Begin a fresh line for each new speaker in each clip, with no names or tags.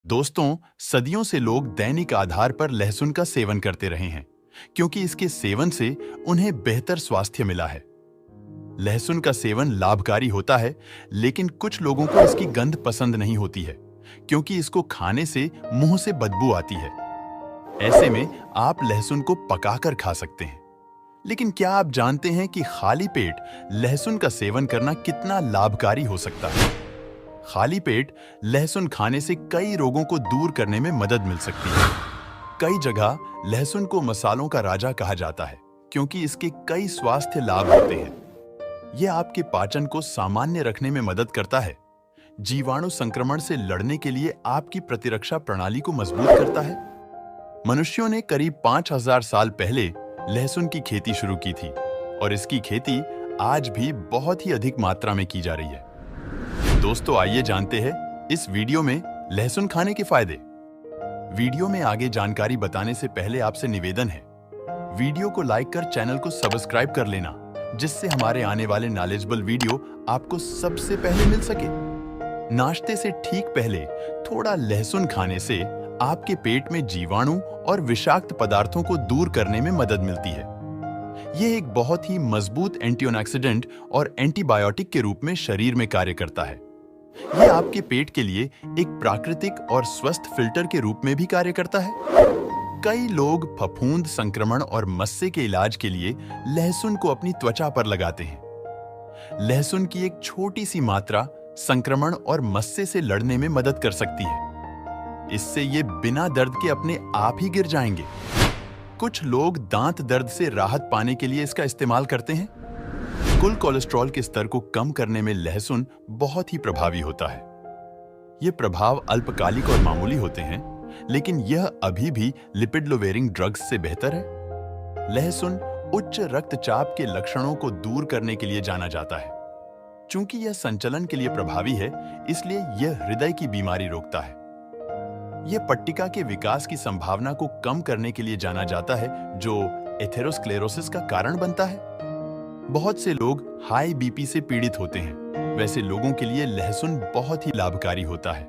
दोस्तों, सदियों से लोग दैनिक आधार पर लहसुन का सेवन करते रहे हैं, क्योंकि इसके सेवन से उन्हें बेहतर स्वास्थ्य मिला है। लहसुन का सेवन लाभकारी होता है, लेकिन कुछ लोगों को इसकी गंध पसंद नहीं होती है, क्योंकि इसको खाने से मुंह से बदबू आती है। ऐसे में आप लहसुन को पकाकर खा सकते हैं। लेकिन क्या आप जानते हैं कि खाली पेट लहसुन का सेवन करना कितना लाभकारी हो सकता है? खाली पेट लहसुन खाने से कई रोगों को दूर करने में मदद मिल सकती है। कई जगह लहसुन को मसालों का राजा कहा जाता है, क्योंकि इसके कई स्वास्थ्य लाभ होते हैं। यह आपके पाचन को सामान्य रखने में मदद करता है, जीवाणु संक्रमण से लड़ने के लिए आपकी प्रतिरक्षा प्रणाली को मजबूत करता है। मनुष्यों ने करीब 5000 साल पहले लहसुन की खेती शुरू की थी, और इसकी खेती आज भी बहुत ही अधिक मात्रा में की जा रही है। दोस्तों, आइए जानते हैं इस वीडियो में लहसुन खाने के फायदे। वीडियो में आगे जानकारी बताने से पहले आपसे निवेदन है, वीडियो को लाइक कर चैनल को सब्सक्राइब कर लेना, जिससे हमारे आने वाले नॉलेजेबल वीडियो आपको सबसे पहले मिल सके। नाश्ते से ठीक पहले थोड़ा लहसुन खाने से आपके पेट में जीवाणु और विषाक्त पदार्थों को दूर करने में मदद मिलती है। यह एक बहुत ही मजबूत एंटीऑक्सीडेंट और एंटीबायोटिक के रूप में शरीर में कार्य करता है। यह आपके पेट के लिए एक प्राकृतिक और स्वस्थ फिल्टर के रूप में भी कार्य करता है। कई लोग फफूंद संक्रमण और मस्से के इलाज के लिए लहसुन को अपनी त्वचा पर लगाते हैं। लहसुन की एक छोटी सी मात्रा संक्रमण और मस्से से लड़ने में मदद कर सकती है। इससे ये बिना दर्द के अपने आप ही गिर जाएंगे। कुछ लोग दांत दर्द से राहत पाने के लिए इसका इस्तेमाल करते हैं। कुल कोलेस्ट्रॉल के स्तर को कम करने में लहसुन बहुत ही प्रभावी होता है। ये प्रभाव अल्पकालिक और मामूली होते हैं, लेकिन यह अभी भी लिपिड लोवेरिंग ड्रग्स से बेहतर है। लहसुन उच्च रक्तचाप के लक्षणों को दूर करने के लिए जाना जाता है। चूंकि यह संचलन के लिए प्रभावी है, इसलिए यह हृदय की बीमारी रोकता है। यह पट्टिका के विकास की संभावना को कम करने के लिए जाना जाता है, जो एथेरोस्क्लेरोसिस का कारण बनता है। बहुत से लोग हाई बीपी से पीड़ित होते हैं। वैसे लोगों के लिए लहसुन बहुत ही लाभकारी होता है।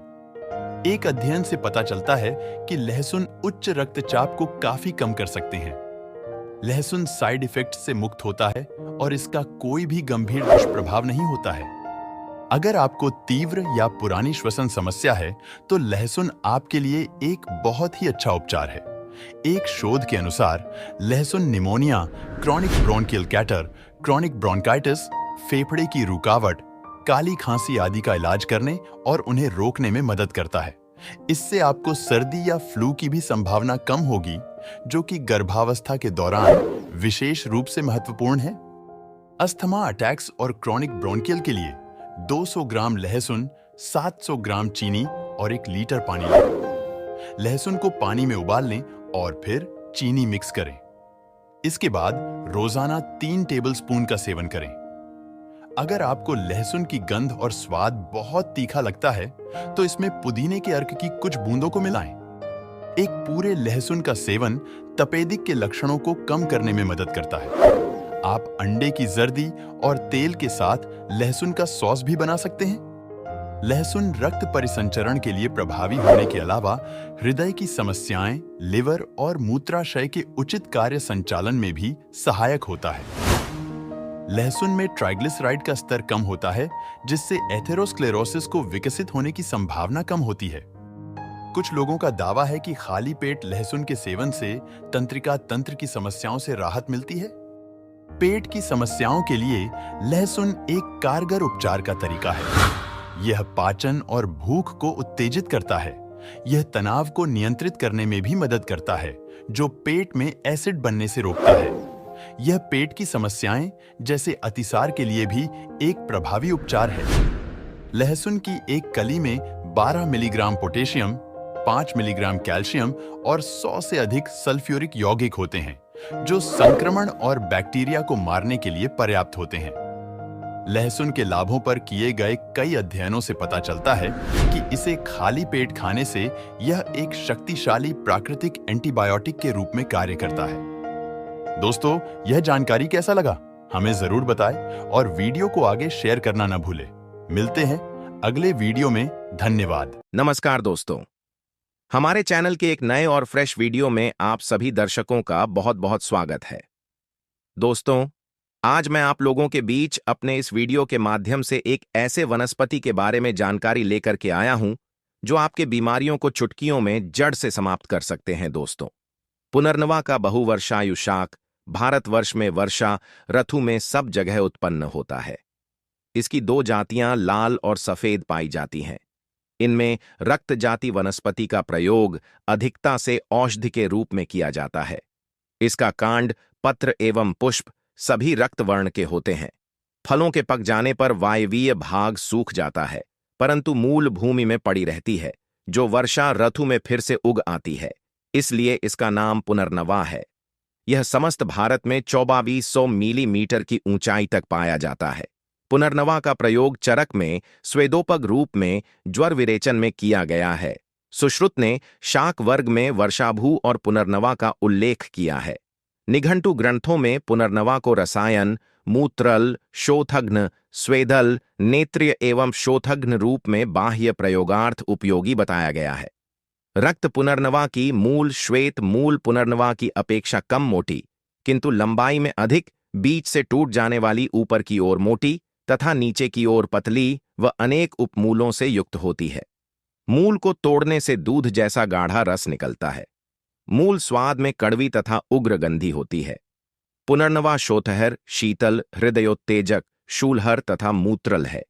एक अध्ययन से पता चलता है कि लहसुन उच्च रक्तचाप को काफी कम कर सकते हैं। लहसुन साइड इफेक्ट से मुक्त होता है और इसका कोई भी गंभीर दुष्प्रभाव नहीं होता है। अगर आपको तीव्र या पुरानी श्वसन समस्या है, तो लहसुन आपके लिए एक बहुत ही अच्छा उपचार है। एक शोध के अनुसार लहसुन pneumonia, chronic bronchial catarrh, chronic bronchitis, फेफड़े की रुकावट, काली खांसी आदि का इलाज करने और उन्हें रोकने में मदद करता है। इससे आपको सर्दी या फ्लू की भी संभावना कम होगी, जो कि गर्भावस्था के दौरान विशेष रूप से महत्वपूर्ण है। अस्थमा अटैक्स और क्रॉनिक ब्रोंकियल के लिए 200 ग्राम लहसुन, 700 ग्राम चीनी और 1 लीटर पानी लें। लहसुन को पानी में उबाल लें और फिर चीनी मिक्स करें। इसके बाद रोजाना 3 टेबलस्पून का सेवन करें। अगर आपको लहसुन की गंध और स्वाद बहुत तीखा लगता है, तो इसमें पुदीने के अर्क की कुछ बूंदों को मिलाएं। एक पूरे लहसुन का सेवन तपेदिक के लक्षणों को कम करने में मदद करता है। आप अंडे की जर्दी और तेल के साथ लहसुन का सॉस भी बना सकते हैं। लहसुन रक्त परिसंचरण के लिए प्रभावी होने के अलावा हृदय की समस्याएं, लिवर और मूत्राशय के उचित कार्य संचालन में भी सहायक होता है। लहसुन में ट्राइग्लिसराइड का स्तर कम होता है, जिससे एथेरोस्क्लेरोसिस को विकसित होने की संभावना कम होती है। कुछ लोगों का दावा है कि खाली पेट लहसुन के सेवन से तंत्रिका तंत्र की समस्याओं से राहत मिलती है। पेट की समस्याओं के लिए लहसुन एक कारगर उपचार का तरीका है। यह पाचन और भूख को उत्तेजित करता है। यह तनाव को नियंत्रित करने में भी मदद करता है, जो पेट में एसिड बनने से रोकता है। यह पेट की समस्याएं जैसे अतिसार के लिए भी एक प्रभावी उपचार है। लहसुन की एक कली में 12 मिलीग्राम पोटेशियम, 5 मिलीग्राम कैल्शियम और 100 से अधिक सल्फ्यूरिक यौगिक होते हैं, जो संक्रमण और बैक्टीरिया को मारने के लिए पर्याप्त होते हैं। लहसुन के लाभों पर किए गए कई अध्ययनों से पता चलता है कि इसे खाली पेट खाने से यह एक शक्तिशाली प्राकृतिक एंटीबायोटिक के रूप में कार्य करता है। दोस्तों, यह जानकारी कैसा लगा? हमें जरूर बताएं और वीडियो को आगे शेयर करना न भूलें। मिलते हैं अगले वीडियो में। धन्यवाद।
नमस्कार दोस्तों, हमारे चैनल के एक नए और फ्रेश वीडियो में आप सभी दर्शकों का बहुत बहुत स्वागत है। दोस्तों, आज मैं आप लोगों के बीच अपने इस वीडियो के माध्यम से एक ऐसे वनस्पति के बारे में जानकारी लेकर के आया हूं जो आपके बीमारियों को चुटकियों में जड़ से समाप्त कर सकते हैं। दोस्तों, पुनर्नवा का बहुवर्षायु शाक भारतवर्ष में वर्षा ऋतु में सब जगह उत्पन्न होता है। इसकी दो जातियां लाल और सफेद पाई जाती हैं। इनमें रक्त जाति वनस्पति का प्रयोग अधिकता से औषधि के रूप में किया जाता है। इसका कांड, पत्र एवं पुष्प सभी रक्त वर्ण के होते हैं। फलों के पक जाने पर वायवीय भाग सूख जाता है, परंतु मूल भूमि में पड़ी रहती है, जो वर्षा ऋतु में फिर से उग आती है। इसलिए इसका नाम पुनर्नवा है। यह समस्त भारत में 2400 मिलीमीटर की ऊंचाई तक पाया जाता है। पुनर्नवा का प्रयोग चरक में स्वेदोपग रूप में ज्वर विरेचन में किया गया है। सुश्रुत ने शाक वर्ग में वर्षाभू और पुनर्नवा का उल्लेख किया है। निघंटु ग्रंथों में पुनर्नवा को रसायन, मूत्रल, शोथघ्न, स्वेदल, नेत्रीय एवं शोथघ्न रूप में बाह्य प्रयोगार्थ उपयोगी बताया गया है। रक्त पुनर्नवा की मूल श्वेत मूल पुनर्नवा की अपेक्षा कम मोटी, किंतु लंबाई में अधिक, बीच से टूट जाने वाली ऊपर की ओर मोटी तथा नीचे की ओर पतली व अनेक उपमूलों से युक्त होती है। मूल को तोड़ने से दूध जैसा गाढ़ा रस निकलता है। मूल स्वाद में कड़वी तथा उग्र गंधी होती है। पुनर्नवा शोथहर, शीतल, हृदयोत्तेजक, शूलहर तथा मूत्रल है।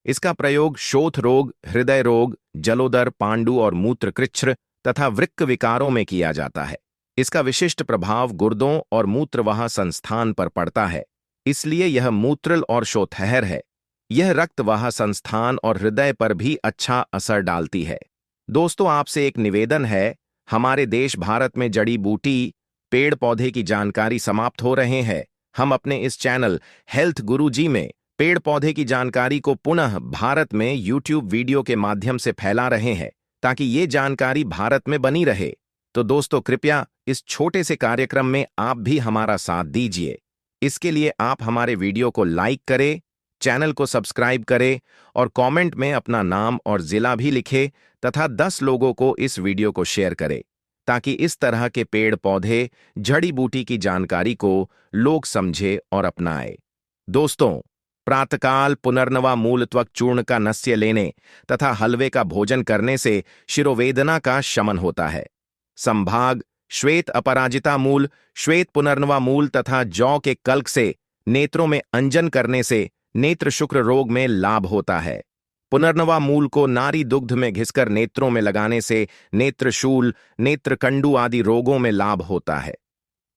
इसका प्रयोग शोथ रोग, हृदय रोग, जलोदर, पांडु और मूत्रकृच्छ्र तथा वृक्क विकारों में किया जाता है। इसका विशिष्ट प्रभाव गुर्दों और मूत्रवाह संस्थान पर पड़ता है, इसलिए यह मूत्रल और शोथहर है। यह रक्तवाह संस्थान और हृदय पर भी अच्छा असर डालती है। दोस्तों, आपसे एक निवेदन है, हमारे देश भारत में जड़ी बूटी पेड़ पौधे की जानकारी समाप्त हो रहे हैं। हम अपने इस चैनल हेल्थ गुरुजी में पेड़ पौधे की जानकारी को पुनः भारत में यूट्यूब वीडियो के माध्यम से फैला रहे हैं, ताकि ये जानकारी भारत में बनी रहे। तो दोस्तों, कृपया इस छोटे से कार्यक्रम में आप भी हमारा साथ दीजिए। इसके लिए आप हमारे वीडियो को लाइक करें, चैनल को सब्सक्राइब करें और कमेंट में अपना नाम और जिला भी लिखें तथा 10 लोगों को इस वीडियो को शेयर करें, ताकि इस तरह के पेड़ पौधे जड़ी बूटी की जानकारी को लोग समझे और अपनाएं। दोस्तों, प्रातःकाल पुनर्नवा मूल त्वक चूर्ण का नस्य लेने तथा हलवे का भोजन करने से शिरोवेदना का शमन होता है। संभाग श्वेत अपराजिता मूल, श्वेत पुनर्नवा मूल तथा जौ के कल्क से नेत्रों में अंजन करने से नेत्र शुक्र रोग में लाभ होता है। पुनर्नवा मूल को नारी दुग्ध में घिसकर नेत्रों में लगाने से नेत्रशूल, नेत्रकंडु आदि रोगों में लाभ होता है।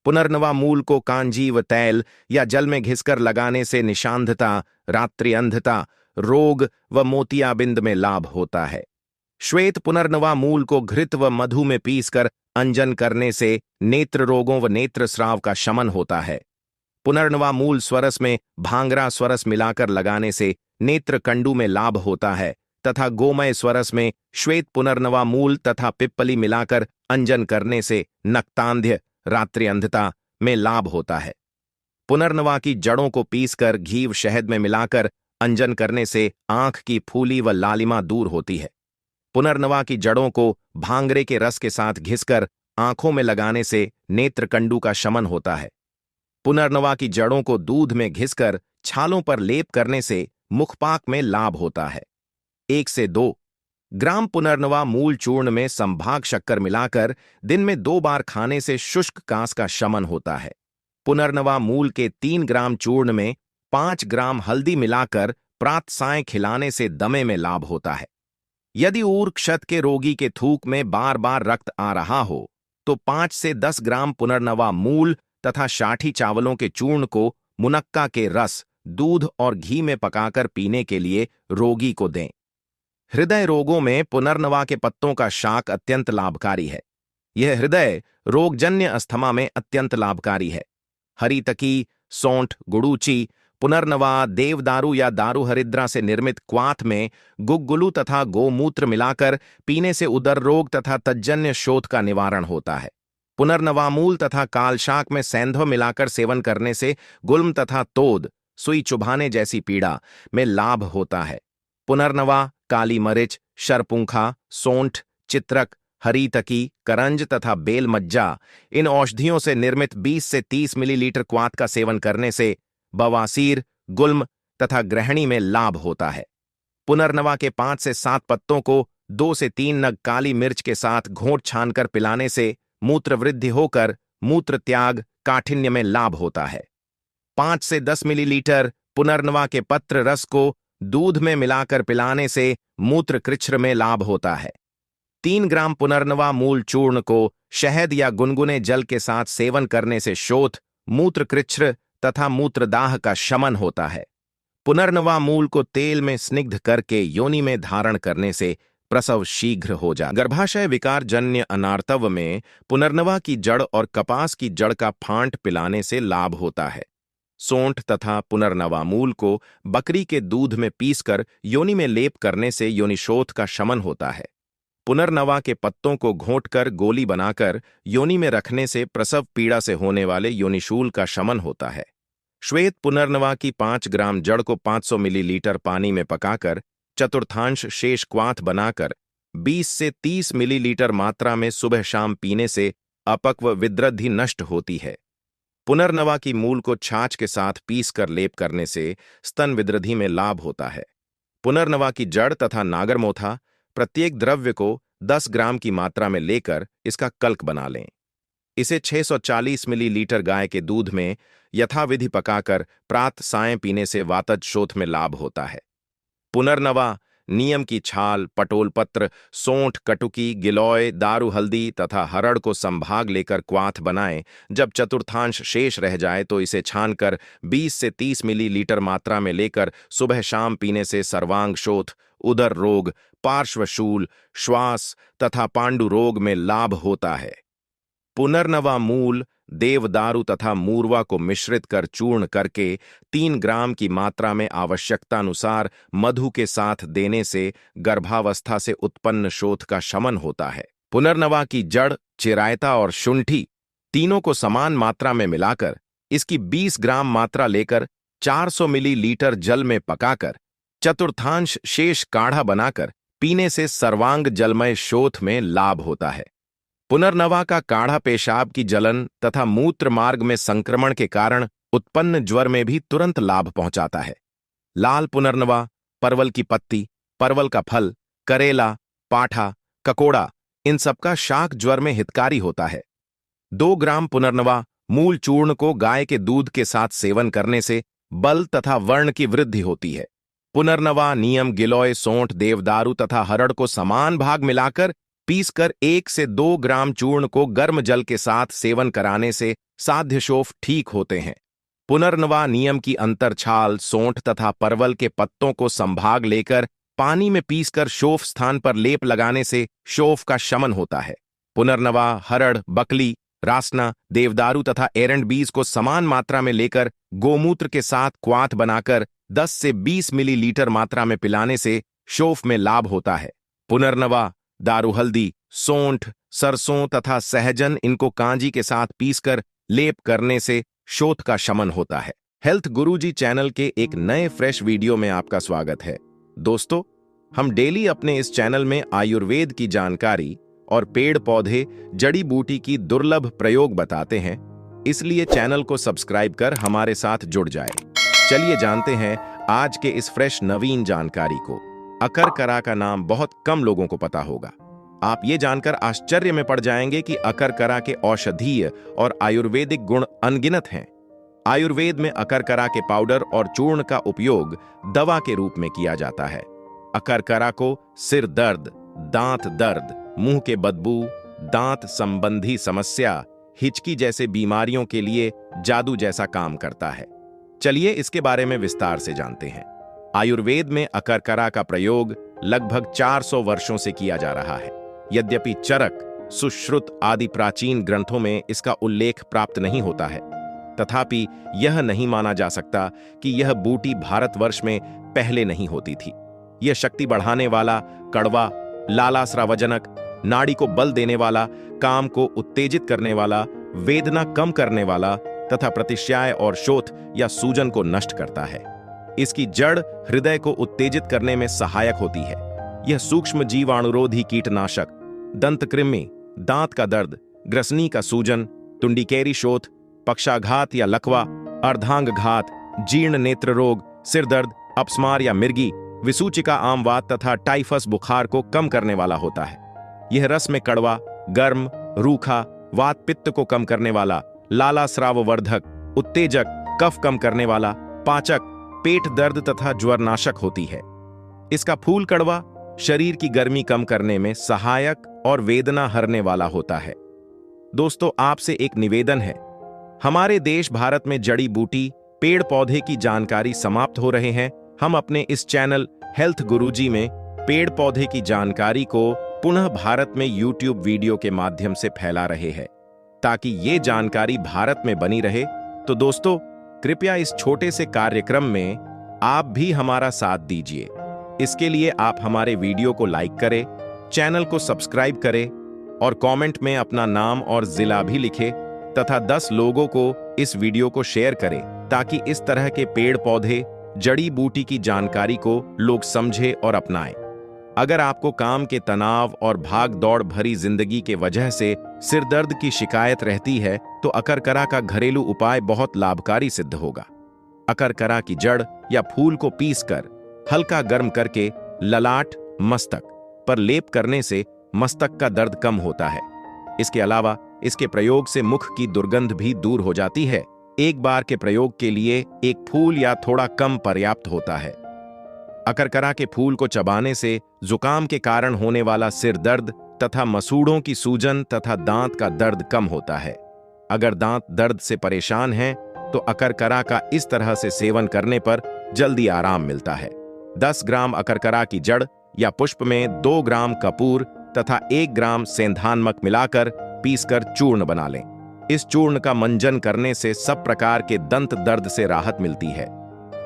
पुनर्नवा मूल को कांजीव तैल या जल में घिसकर लगाने से निशांधता, रात्रि अंधता रोग व मोतियाबिंद में लाभ होता है। श्वेत पुनर्नवा मूल को घृत व मधु में पीसकर अंजन करने से नेत्र रोगों व नेत्र स्राव का शमन होता है। पुनर्नवा मूल स्वरस में भांगरा स्वरस मिलाकर लगाने से नेत्र कंडु में लाभ होता है तथा गोमय स्वरस में श्वेत पुनर्नवा मूल तथा पिप्पली मिलाकर अंजन करने से नक्तांध्य, रात्रि अंधता में लाभ होता है। पुनर्नवा की जड़ों को पीसकर घी व शहद में मिलाकर अंजन करने से आंख की फूली व लालिमा दूर होती है। पुनर्नवा की जड़ों को भांगरे के रस के साथ घिसकर आंखों में लगाने से नेत्रकंडु का शमन होता है। पुनर्नवा की जड़ों को दूध में घिसकर छालों पर लेप करने से मुखपाक में लाभ होता है। 1 से 2 ग्राम पुनर्नवा मूल चूर्ण में संभाग शक्कर मिलाकर दिन में 2 बार खाने से शुष्क कांस का शमन होता है। पुनर्नवा मूल के 3 ग्राम चूर्ण में 5 ग्राम हल्दी मिलाकर प्रात सायं खिलाने से दमे में लाभ होता है। यदि ऊर क्षत के रोगी के थूक में बार बार रक्त आ रहा हो तो 5 से 10 ग्राम पुनर्नवा मूल तथा शाठी चावलों के चूर्ण को मुनक्का के रस, दूध और घी में पकाकर पीने के लिए रोगी को दें। हृदय रोगों में पुनर्नवा के पत्तों का शाक अत्यंत लाभकारी है। यह हृदय रोगजन्य अस्थमा में अत्यंत लाभकारी है। हरितकी, सौंठ, गुड़ूची, पुनर्नवा, देवदारू या दारू हरिद्रा से निर्मित क्वाथ में गुग्गुलू तथा गोमूत्र मिलाकर पीने से उदर रोग तथा तज्जन्य शोथ का निवारण होता है। पुनर्नवा मूल तथा कालशाक में सैंधव मिलाकर सेवन करने से गुल्म तथा तोद, सुई चुभाने जैसी पीड़ा में लाभ होता है। पुनर्नवा, काली मरिच, शरपुंखा, सौंठ, चित्रक, हरीतकी, करंज तथा बेलमज्जा इन औषधियों से निर्मित 20 से 30 मिलीलीटर क्वाथ का सेवन करने से बवासीर, गुल्म तथा ग्रहणी में लाभ होता है। पुनर्नवा के 5 से 7 पत्तों को 2 से 3 नग काली मिर्च के साथ घोंट छानकर पिलाने से मूत्र वृद्धि होकर मूत्र त्याग काठिन्य में लाभ होता है। 5 से 10 मिलीलीटर पुनर्नवा के पत्र रस को दूध में मिलाकर पिलाने से मूत्र कृच्छ्र में लाभ होता है। 3 ग्राम पुनर्नवा मूल चूर्ण को शहद या गुनगुने जल के साथ सेवन करने से शोथ, मूत्र कृच्छ्र तथा मूत्रदाह का शमन होता है। पुनर्नवा मूल को तेल में स्निग्ध करके योनि में धारण करने से प्रसव शीघ्र हो जाए। गर्भाशय विकार जन्य अनार्तव में पुनर्नवा की जड़ और कपास की जड़ का फांट पिलाने से लाभ होता है। सोंठ तथा पुनर्नवा मूल को बकरी के दूध में पीसकर योनि में लेप करने से योनिशोथ का शमन होता है। पुनर्नवा के पत्तों को घोंटकर गोली बनाकर योनि में रखने से प्रसव पीड़ा से होने वाले योनिशूल का शमन होता है। श्वेत पुनर्नवा की 5 ग्राम जड़ को 500 मिलीलीटर पानी में पकाकर चतुर्थांश शेष क्वाथ बनाकर 20 से 30 मिलीलीटर मात्रा में सुबह शाम पीने से अपक्व विद्रद्धि नष्ट होती है। पुनर्नवा की मूल को छाछ के साथ पीसकर लेप करने से स्तन विद्रद्धि में लाभ होता है। पुनर्नवा की जड़ तथा नागरमोथा प्रत्येक द्रव्य को 10 ग्राम की मात्रा में लेकर इसका कल्क बना लें। इसे 640 मिलीलीटर गाय के दूध में यथाविधि पकाकर प्रातः सायं पीने से वातज शोथ में लाभ होता है। पुनर्नवा, नीम की छाल, पटोलपत्र, सोंठ, कटुकी, गिलोय, दारू हल्दी तथा हरड़ को संभाग लेकर क्वाथ बनाएं। जब चतुर्थांश शेष रह जाए तो इसे छानकर 20 से 30 मिलीलीटर मात्रा में लेकर सुबह शाम पीने से सर्वांग शोथ, उदर रोग, पार्श्वशूल, श्वास तथा पांडु रोग में लाभ होता है। पुनर्नवा मूल, देवदारू तथा मूरवा को मिश्रित कर चूर्ण करके 3 ग्राम की मात्रा में आवश्यकतानुसार मधु के साथ देने से गर्भावस्था से उत्पन्न शोथ का शमन होता है। पुनर्नवा की जड़, चिरायता और शुंठी तीनों को समान मात्रा में मिलाकर इसकी 20 ग्राम मात्रा लेकर 400 मिलीलीटर जल में पकाकर चतुर्थांश शेष काढ़ा बनाकर पीने से सर्वांग जलमय शोथ में लाभ होता है। पुनर्नवा का काढ़ा पेशाब की जलन तथा मूत्र मार्ग में संक्रमण के कारण उत्पन्न ज्वर में भी तुरंत लाभ पहुंचाता है। लाल पुनर्नवा, परवल की पत्ती, परवल का फल, करेला, पाठा, ककोड़ा इन सबका शाक ज्वर में हितकारी होता है। 2 ग्राम पुनर्नवा मूल चूर्ण को गाय के दूध के साथ सेवन करने से बल तथा वर्ण की वृद्धि होती है। पुनर्नवा, नीम, गिलोय, सोंठ, देवदारू तथा हरड़ को समान भाग मिलाकर पीसकर 1 से 2 ग्राम चूर्ण को गर्म जल के साथ सेवन कराने से साध्य शोफ ठीक होते हैं। पुनर्नवा, नीम की अंतरछाल, सोंठ तथा परवल के पत्तों को संभाग लेकर पानी में पीसकर शोफ स्थान पर लेप लगाने से शोफ का शमन होता है। पुनर्नवा, हरड़, बकली, रासना, देवदारू तथा एरंड बीज को समान मात्रा में लेकर गोमूत्र के साथ क्वाथ बनाकर 10 से 20 मिलीलीटर मात्रा में पिलाने से शोफ में लाभ होता है। पुनर्नवा, दारू हल्दी, सोंठ, सरसों तथा सहजन इनको कांजी के साथ पीसकर लेप करने से शोथ का शमन होता है। हेल्थ गुरुजी चैनल के एक नए फ्रेश वीडियो में आपका स्वागत है। दोस्तों, हम डेली अपने इस चैनल में आयुर्वेद की जानकारी और पेड़ पौधे, जड़ी बूटी की दुर्लभ प्रयोग बताते हैं, इसलिए चैनल को सब्सक्राइब कर हमारे साथ जुड़ जाए। चलिए जानते हैं आज के इस फ्रेश नवीन जानकारी को। अकरकरा का नाम बहुत कम लोगों को पता होगा। आप ये जानकर आश्चर्य में पड़ जाएंगे कि अकरकरा के औषधीय और आयुर्वेदिक गुण अनगिनत हैं। आयुर्वेद में अकरकरा के पाउडर और चूर्ण का उपयोग दवा के रूप में किया जाता है। अकरकरा को सिर दर्द, दांत दर्द, मुंह के बदबू, दांत संबंधी समस्या, हिचकी जैसे बीमारियों के लिए जादू जैसा काम करता है। चलिए इसके बारे में विस्तार से जानते हैं। आयुर्वेद में अकरकरा का प्रयोग लगभग 400 वर्षों से किया जा रहा है। यद्यपि चरक, सुश्रुत आदि प्राचीन ग्रंथों में इसका उल्लेख प्राप्त नहीं होता है, तथापि यह नहीं माना जा सकता कि यह बूटी भारतवर्ष में पहले नहीं होती थी। यह शक्ति बढ़ाने वाला, कड़वा, लालास्रावजनक, नाड़ी को बल देने वाला, काम को उत्तेजित करने वाला, वेदना कम करने वाला तथा प्रतिश्याय और शोथ या सूजन को नष्ट करता है। इसकी जड़ हृदय को उत्तेजित करने में सहायक होती है। यह सूक्ष्म जीवाणुरोधी कीटनाशक, दंतकृमि, दांत का दर्द, ग्रसनी का सूजन, तुंडिकेरी शोथ, पक्षाघात या लकवा, अर्धांगघात, जीर्ण नेत्र रोग, सिर दर्द, अपस्मार या मिर्गी, विसूचिका आमवात तथा टाइफस बुखार को कम करने वाला होता है। यह रस में कड़वा, गर्म, रूखा, वात पित्त को कम करने वाला, लाला स्राववर्धक, उत्तेजक, कफ कम करने वाला, पाचक, पेट दर्द तथा ज्वरनाशक होती है। इसका फूल कड़वा शरीर की गर्मी कम करने में सहायक और वेदना हरने वाला होता है। दोस्तों, आपसे एक निवेदन है, हमारे देश भारत में जड़ी बूटी, पेड़ पौधे की जानकारी समाप्त हो रहे हैं। हम अपने इस चैनल हेल्थ गुरुजी में पेड़ पौधे की जानकारी को पुनः भारत में YouTube वीडियो के माध्यम से फैला रहे हैं ताकि ये जानकारी भारत में बनी रहे। तो दोस्तों, कृपया इस छोटे से कार्यक्रम में आप भी हमारा साथ दीजिए। इसके लिए आप हमारे वीडियो को लाइक करें, चैनल को सब्सक्राइब करें और कमेंट में अपना नाम और जिला भी लिखें तथा 10 लोगों को इस वीडियो को शेयर करें ताकि इस तरह के पेड़ पौधे, जड़ी बूटी की जानकारी को लोग समझें और अपनाएं। अगर आपको काम के तनाव और भाग दौड़ भरी जिंदगी के वजह से सिर दर्द की शिकायत रहती है तो अकरकरा का घरेलू उपाय बहुत लाभकारी सिद्ध होगा। अकरकरा की जड़ या फूल को पीसकर हल्का गर्म करके ललाट, मस्तक पर लेप करने से मस्तक का दर्द कम होता है। इसके अलावा इसके प्रयोग से मुख की दुर्गंध भी दूर हो जाती है। एक बार के प्रयोग के लिए एक फूल या थोड़ा कम पर्याप्त होता है। अकरकरा के फूल को चबाने से जुकाम के कारण होने वाला सिर दर्द तथा मसूड़ों की सूजन तथा दांत का दर्द कम होता है। अगर दांत दर्द से परेशान हैं तो अकरकरा का इस तरह से सेवन करने पर जल्दी आराम मिलता है। 10 ग्राम अकरकरा की जड़ या पुष्प में 2 ग्राम कपूर तथा 1 ग्राम सेंधानमक मिलाकर पीसकर चूर्ण बना लें। इस चूर्ण का मंजन करने से सब प्रकार के दंत दर्द से राहत मिलती है।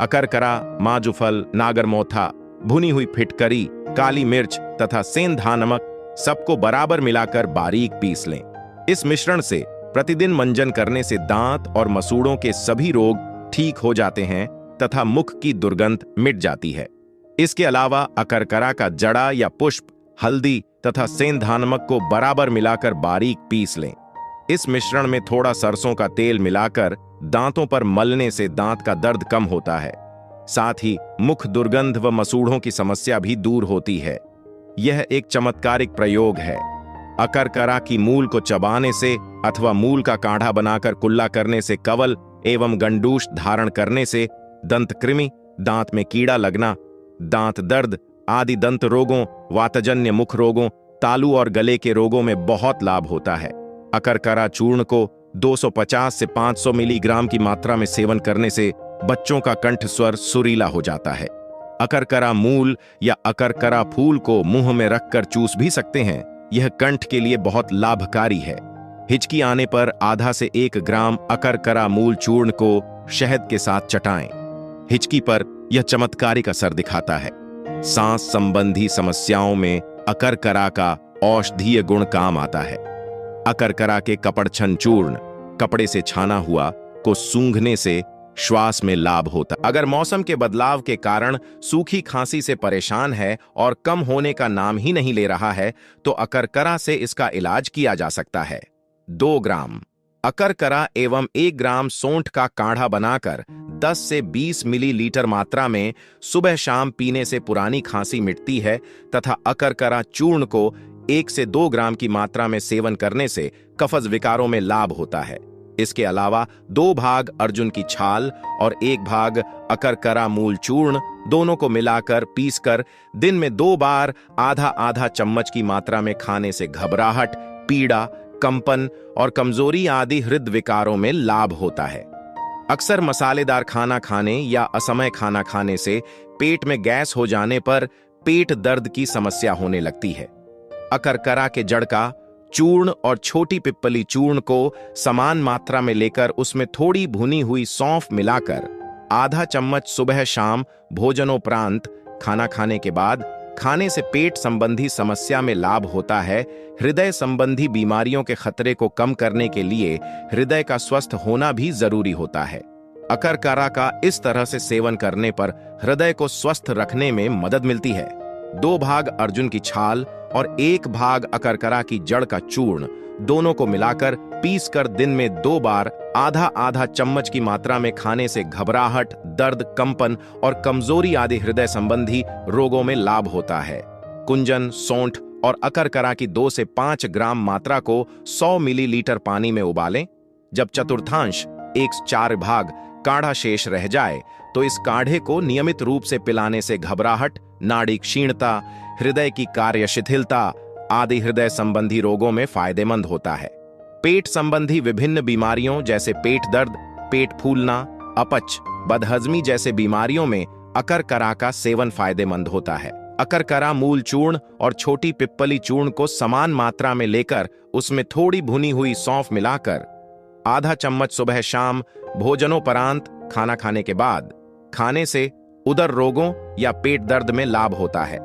अकरकरा, माजुफल, नागरमोथा, भुनी हुई फिटकरी, काली मिर्च तथा सेंधानमक सबको बराबर मिलाकर बारीक पीस लें। इस मिश्रण से प्रतिदिन मंजन करने से दांत और मसूड़ों के सभी रोग ठीक हो जाते हैं तथा मुख की दुर्गंध मिट जाती है। इसके अलावा अकरकरा का जड़ा या पुष्प, हल्दी तथा सेंधानमक को बराबर मिलाकर बारीक पीस लें। इस मिश्रण में थोड़ा सरसों का तेल मिलाकर दांतों पर मलने से दांत का दर्द कम होता है। साथ ही मुख दुर्गंध व मसूड़ों की समस्या भी दूर होती है। यह एक चमत्कारिक प्रयोग है। अकरकरा की मूल को चबाने से अथवा मूल का काढ़ा बनाकर कुल्ला करने से कवल एवं गंडूष धारण करने से दंतकृमि, दांत में कीड़ा लगना, दांत दर्द आदि दंत रोगों, वातजन्य मुख रोगों, तालू और गले के रोगों में बहुत लाभ होता है। अकरकरा चूर्ण को 250 से 500 मिलीग्राम की मात्रा में सेवन करने से बच्चों का कंठ स्वर सुरीला हो जाता है। अकरकरा मूल या अकरकरा फूल को मुंह में रखकर चूस भी सकते हैं। यह कंठ के लिए बहुत लाभकारी है। हिचकी आने पर आधा से 1 ग्राम अकरकरा मूल चूर्ण को शहद के साथ चटाएं। हिचकी पर यह चमत्कारिक असर दिखाता है। सांस संबंधी समस्याओं में अकरकरा का औषधीय गुण काम आता है। अकरकरा के कपड़छन चूर्ण, कपड़े से छाना हुआ को सूंघने से श्वास में लाभ होता। अगर मौसम के बदलाव के कारण सूखी खांसी से परेशान है और कम होने का नाम ही नहीं ले रहा है तो अकरकरा से इसका इलाज किया जा सकता है। 2 ग्राम अकरकरा एवं 1 ग्राम सोंठ का काढ़ा बनाकर 10 से 20 मिलीलीटर मात्रा में सुबह शाम पीने से पुरानी खांसी मिटती है तथा अकरकरा चूर्ण को 1 से 2 ग्राम की मात्रा में सेवन करने से कफज विकारों में लाभ होता है। इसके अलावा 2 भाग अर्जुन की छाल और 1 भाग अकरकरा मूल चूर्ण दोनों को मिलाकर पीसकर दिन में 2 बार आधा आधा चम्मच की मात्रा में खाने से घबराहट, पीड़ा, कंपन और कमजोरी आदि हृदय विकारों में लाभ होता है। अक्सर मसालेदार खाना खाने या असमय खाना खाने से पेट में गैस हो जाने पर पेट दर्द की समस्या होने लगती है। अकरकरा के जड़ का चूर्ण और छोटी पिप्पली चूर्ण को समान मात्रा में लेकर उसमें थोड़ी भुनी हुई सौंफ मिलाकर आधा चम्मच सुबह शाम भोजनोपरांत खाना खाने के बाद खाने से पेट संबंधी समस्या में लाभ होता है। हृदय संबंधी बीमारियों के खतरे को कम करने के लिए हृदय का स्वस्थ होना भी जरूरी होता है। अकरकरा का इस तरह से सेवन करने पर हृदय को स्वस्थ रखने में मदद मिलती है। 2 भाग अर्जुन की छाल और 1 भाग अकरकरा की जड़ का चूर्ण, दोनों को मिलाकर पीस कर दिन में 2 बार आधा आधा चम्मच की मात्रा में खाने से घबराहट, दर्द, कंपन और कमजोरी आदि हृदय संबंधी रोगों में लाभ होता है। कुंजन, सौंठ और अकरकरा की 2 से 5 ग्राम मात्रा को 100 मिलीलीटर पानी में उबालें। जब चतुर्थांश 1/4 भाग काढ़ा शेष रह जाए तो इस काढ़े को नियमित रूप से पिलाने से घबराहट, नाड़ी क्षीणता, हृदय की कार्य शिथिलता आदि हृदय संबंधी रोगों में फायदेमंद होता है। पेट संबंधी विभिन्न बीमारियों जैसे पेट दर्द, पेट फूलना, अपच, बदहजमी जैसे बीमारियों में अकरकरा का सेवन फायदेमंद होता है। अकरकरा मूल चूर्ण और छोटी पिप्पली चूर्ण को समान मात्रा में लेकर उसमें थोड़ी भुनी हुई सौंफ मिलाकर आधा चम्मच सुबह शाम भोजनोपरांत खाना खाने के बाद खाने से उदर रोगों या पेट दर्द में लाभ होता है।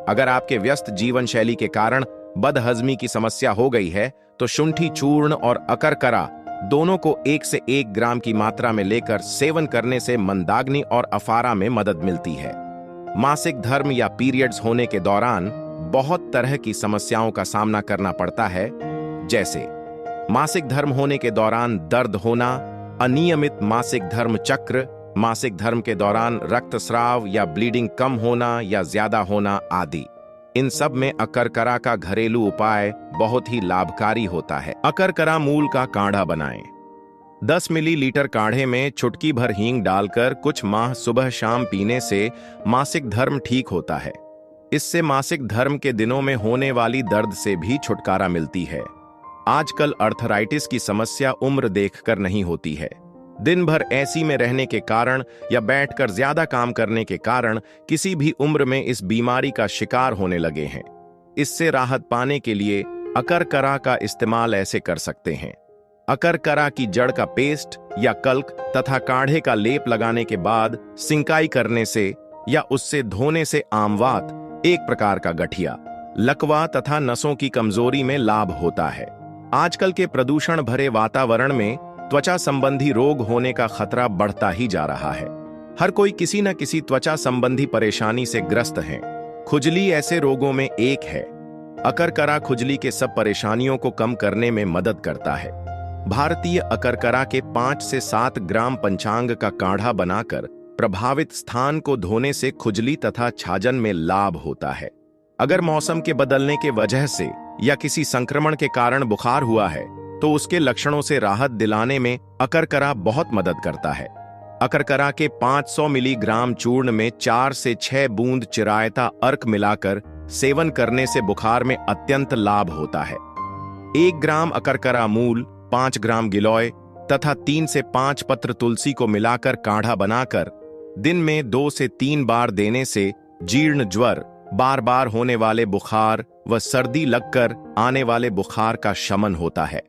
अगर आपके व्यस्त जीवन शैली के कारण बदहजमी की समस्या हो गई है तो शुंठी चूर्ण और अकरकरा दोनों को 1 से 1 ग्राम की मात्रा में लेकर सेवन करने से मंदाग्नि और अफारा में मदद मिलती है। मासिक धर्म या पीरियड्स होने के दौरान बहुत तरह की समस्याओं का सामना करना पड़ता है, जैसे मासिक धर्म होने के दौरान दर्द होना, अनियमित मासिक धर्म चक्र, मासिक धर्म के दौरान रक्तस्राव या ब्लीडिंग कम होना या ज्यादा होना आदि। इन सब में अकरकरा का घरेलू उपाय बहुत ही लाभकारी होता है। अकरकरा मूल का काढ़ा बनाएं। 10 मिलीलीटर काढ़े में चुटकी भर हींग डालकर कुछ माह सुबह शाम पीने से मासिक धर्म ठीक होता है। इससे मासिक धर्म के दिनों में होने वाली दर्द से भी छुटकारा मिलती है। आजकल अर्थराइटिस की समस्या उम्र देखकर नहीं होती है। दिन भर एसी में रहने के कारण या बैठकर ज्यादा काम करने के कारण किसी भी उम्र में इस बीमारी का शिकार होने लगे हैं। इससे राहत पाने के लिए अकरकरा का इस्तेमाल ऐसे कर सकते हैं। अकरकरा की जड़ का पेस्ट या कल्क तथा काढ़े का लेप लगाने के बाद सिंकाई करने से या उससे धोने से आमवात, एक प्रकार का गठिया, लकवा तथा नसों की कमजोरी में लाभ होता है। आजकल के प्रदूषण भरे वातावरण में त्वचा संबंधी रोग होने का खतरा बढ़ता ही जा रहा है। हर कोई किसी न किसी त्वचा संबंधी परेशानी से ग्रस्त है। खुजली ऐसे रोगों में एक है। अकरकरा खुजली के सब परेशानियों को कम करने में मदद करता है। भारतीय अकरकरा के 5 से 7 ग्राम पंचांग का काढ़ा बनाकर प्रभावित स्थान को धोने से खुजली तथा छाजन में लाभ होता है। अगर मौसम के बदलने के वजह से या किसी संक्रमण के कारण बुखार हुआ है तो उसके लक्षणों से राहत दिलाने में अकरकरा बहुत मदद करता है। अकरकरा के 500 मिलीग्राम चूर्ण में 4 से 6 बूंद चिरायता अर्क मिलाकर सेवन करने से बुखार में अत्यंत लाभ होता है। 1 ग्राम अकरकरा मूल, 5 ग्राम गिलोय तथा 3 से 5 पत्र तुलसी को मिलाकर काढ़ा बनाकर दिन में 2 से 3 बार देने से जीर्ण ज्वर, बार बार होने वाले बुखार व सर्दी लगकर आने वाले बुखार का शमन होता है।